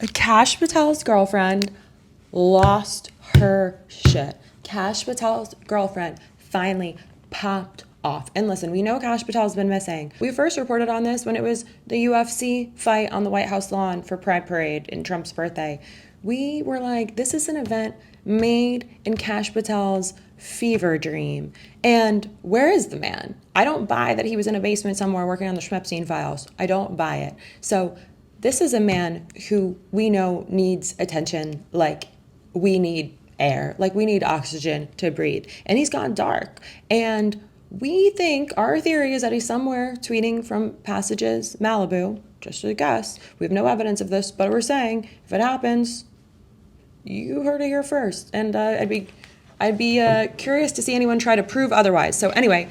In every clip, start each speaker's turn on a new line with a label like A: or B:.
A: Kash Patel's girlfriend lost her shit. Kash Patel's girlfriend finally popped off. And listen, we know Kash Patel's been missing. We first reported on this when it was the UFC fight on the White House lawn for Pride Parade and Trump's birthday. We were like, this is an event made in Kash Patel's fever dream. And where is the man? I don't buy that he was in a basement somewhere working on the Schmepstein files. I don't buy it. So this is a man who we know needs attention like we need air, like we need oxygen to breathe. And he's gone dark. And we think, our theory is that he's somewhere tweeting from Passages, Malibu, just a guess. We have no evidence of this, but we're saying if it happens, you heard it here first. And I'd be curious to see anyone try to prove otherwise. So anyway,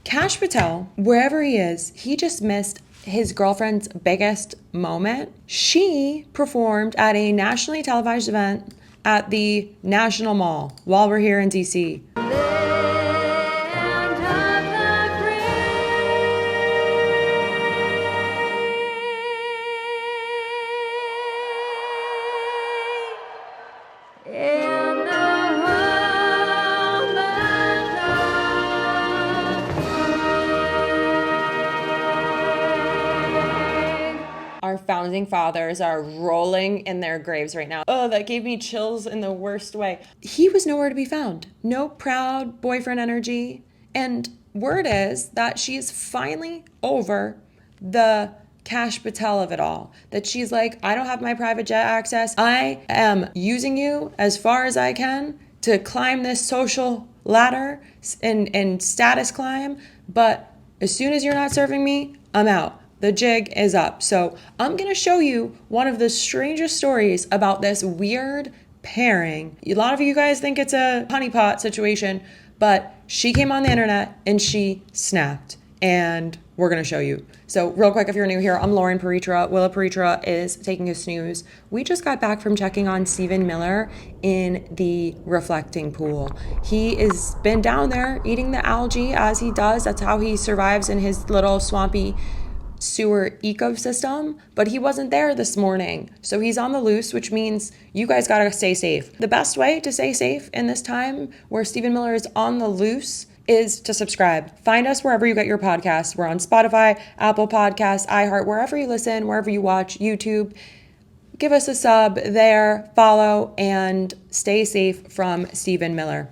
A: Kash Patel, wherever he is, he just missed his girlfriend's biggest moment. She performed at a nationally televised event at the National Mall while we're here in DC. Our founding fathers are rolling in their graves right now. Oh, that gave me chills in the worst way. He was nowhere to be found. No proud boyfriend energy. And word is that she is finally over the Kash Patel of it all. That she's like, I don't have my private jet access. I am using you as far as I can to climb this social ladder and status climb. But as soon as you're not serving me, I'm out. The jig is up. So I'm going to show you one of the strangest stories about this weird pairing. A lot of you guys think it's a honeypot situation, but she came on the internet and she snapped. And we're going to show you. So real quick, if you're new here, I'm Loren Piretra. Willa Piretra is taking a snooze. We just got back from checking on Stephen Miller in the reflecting pool. He has been down there eating the algae as he does. That's how he survives in his little swampy sewer ecosystem, but he wasn't there this morning. So he's on the loose, which means you guys gotta stay safe. The best way to stay safe in this time where Stephen Miller is on the loose is to subscribe. Find us wherever you get your podcasts. We're on Spotify, Apple Podcasts, iHeart, wherever you listen, wherever you watch, YouTube. Give us a sub there, follow, and stay safe from Stephen Miller.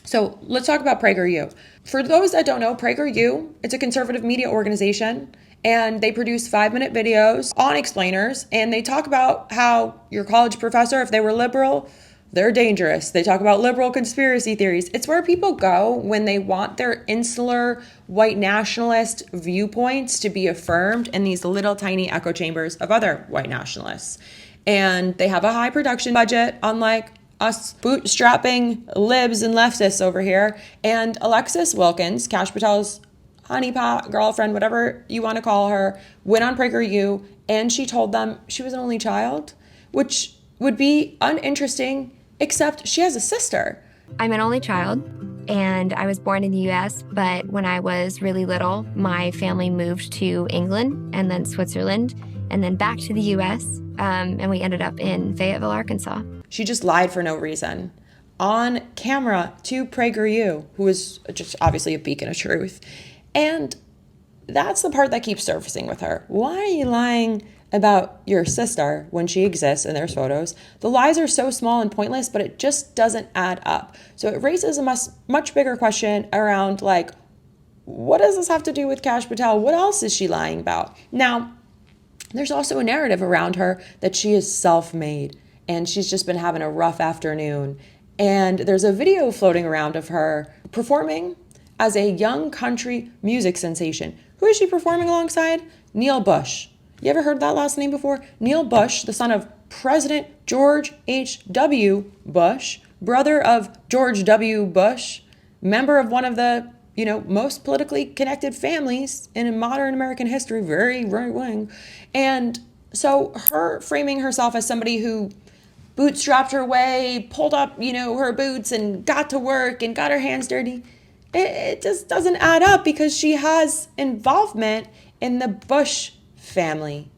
A: So let's talk about PragerU. For those that don't know, PragerU, it's a conservative media organization. And they produce 5-minute videos on explainers, and they talk about how your college professor, if they were liberal, they're dangerous. They talk about liberal conspiracy theories. It's where people go when they want their insular white nationalist viewpoints to be affirmed in these little tiny echo chambers of other white nationalists. And they have a high production budget, unlike us bootstrapping libs and leftists over here. And Alexis Wilkins, Kash Patel's honeypot, girlfriend, whatever you want to call her, went on PragerU, and she told them she was an only child, which would be uninteresting, except she has a sister.
B: I'm an only child, and I was born in the U.S., but when I was really little, my family moved to England and then Switzerland and then back to the U.S., and we ended up in Fayetteville, Arkansas.
A: She just lied for no reason on camera to PragerU, who is just obviously a beacon of truth. And that's the part that keeps surfacing with her. Why are you lying about your sister when she exists and there's photos? The lies are so small and pointless, but it just doesn't add up. So it raises a much bigger question around, like, what does this have to do with Kash Patel? What else is she lying about? Now, there's also a narrative around her that she is self-made and she's just been having a rough afternoon. And there's a video floating around of her performing as a young country music sensation. Who is she performing alongside? Neil Bush. You ever heard that last name before? Neil Bush, the son of President George H.W. Bush, brother of George W. Bush, member of one of the, most politically connected families in modern American history, very right wing. And so her framing herself as somebody who bootstrapped her way, pulled up, her boots and got to work and got her hands dirty, it just doesn't add up because she has involvement in the Bush family.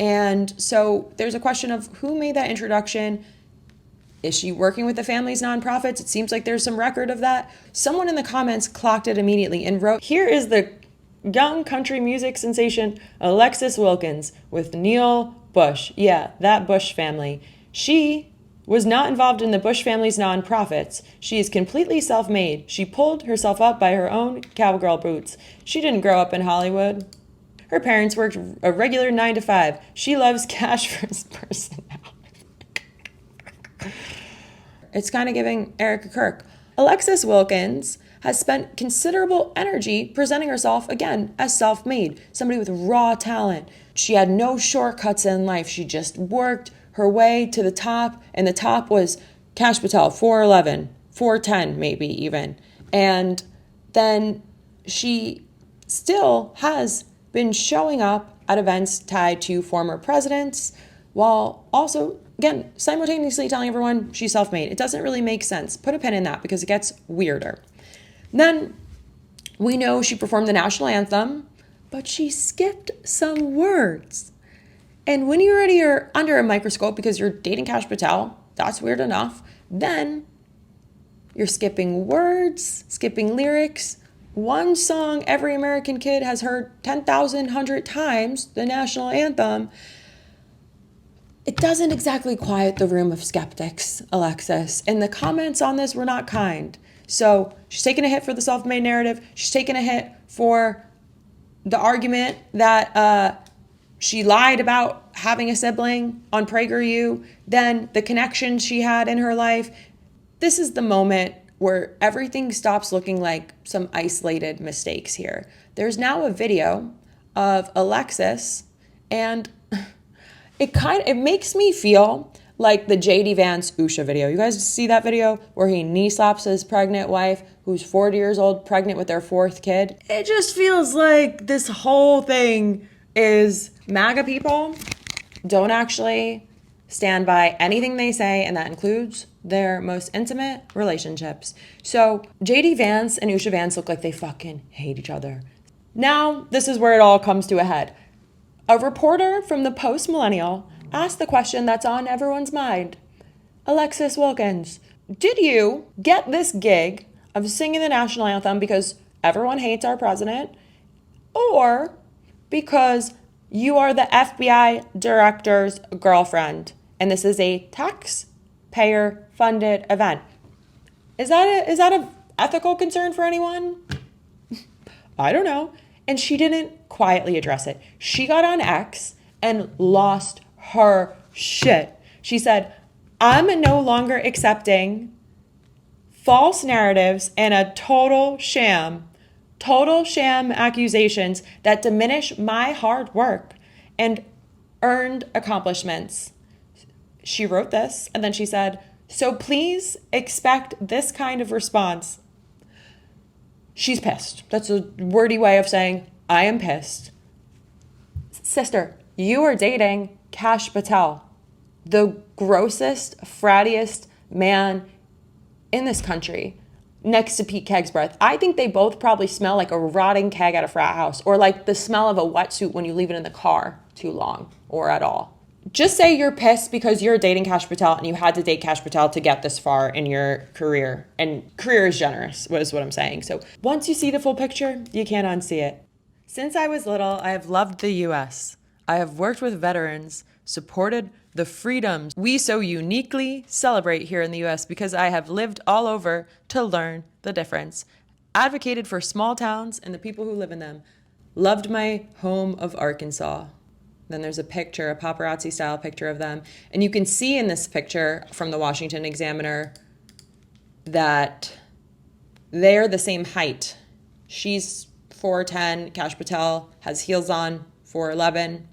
A: And so there's a question of who made that introduction. Is she working with the family's nonprofits? It seems like there's some record of that. Someone in the comments clocked it immediately and wrote, here is the young country music sensation Alexis Wilkins with Neil Bush. Yeah, that Bush family. She was not involved in the Bush family's nonprofits. She is completely self-made. She pulled herself up by her own cowgirl boots. She didn't grow up in Hollywood. Her parents worked a regular 9 to 5. She loves cash for his personality. It's kind of giving Erica Kirk. Alexis Wilkins has spent considerable energy presenting herself, again, as self-made, somebody with raw talent. She had no shortcuts in life. She just worked her way to the top, and the top was Kash Patel, 4'11", 4'10", maybe even. And then she still has been showing up at events tied to former presidents, while also, again, simultaneously telling everyone she's self-made. It doesn't really make sense. Put a pin in that because it gets weirder. Then we know she performed the national anthem, but she skipped some words. And when you're already under a microscope because you're dating Kash Patel, that's weird enough. Then you're skipping words, skipping lyrics. One song every American kid has heard 10,000, 100 times, the national anthem. It doesn't exactly quiet the room of skeptics, Alexis. And the comments on this were not kind. So she's taking a hit for the self-made narrative. She's taking a hit for the argument that she lied about having a sibling on PragerU. Then the connection she had in her life. This is the moment where everything stops looking like some isolated mistakes here. There's now a video of Alexis, and it makes me feel like the JD Vance Usha video. You guys see that video where he knee slaps his pregnant wife who's 40 years old, pregnant with their 4th kid? It just feels like this whole thing is MAGA people don't actually stand by anything they say, and that includes their most intimate relationships. So JD Vance and Usha Vance look like they fucking hate each other. Now, this is where it all comes to a head. A reporter from the Post Millennial asked the question that's on everyone's mind. Alexis Wilkins, did you get this gig of singing the national anthem because everyone hates our president, or because you are the FBI director's girlfriend and this is a taxpayer-funded event? Is that an ethical concern for anyone? I don't know. And she didn't quietly address it. She got on X and lost her shit. She said, I'm no longer accepting false narratives and a total sham accusations that diminish my hard work and earned accomplishments. She wrote this, and then she said, so please expect this kind of response. She's pissed. That's a wordy way of saying, I am pissed. Sister, you are dating Kash Patel, the grossest, frattiest man in this country, next to Pete Kegsbreath. I think they both probably smell like a rotting keg at a frat house, or like the smell of a wetsuit when you leave it in the car too long, or at all. Just say you're pissed because you're dating Kash Patel and you had to date Kash Patel to get this far in your career. And career is generous, is what I'm saying. So once you see the full picture, you can't unsee it. Since I was little, I have loved the U.S. I have worked with veterans, supported the freedoms we so uniquely celebrate here in the U.S. because I have lived all over to learn the difference, advocated for small towns and the people who live in them, loved my home of Arkansas. Then there's a picture, a paparazzi style picture of them. And you can see in this picture from the Washington Examiner that they're the same height. She's 4'10", Kash Patel has heels on, 4'11".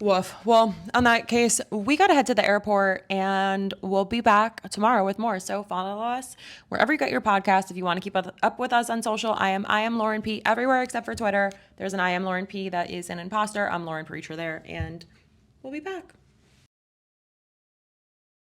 A: Woof. Well, on that case, we got to head to the airport and we'll be back tomorrow with more. So follow us wherever you get your podcast. If you want to keep up with us on social, I am Loren P everywhere except for Twitter. There's an I am Loren P that is an imposter. I'm Loren Piretra there, and we'll be back.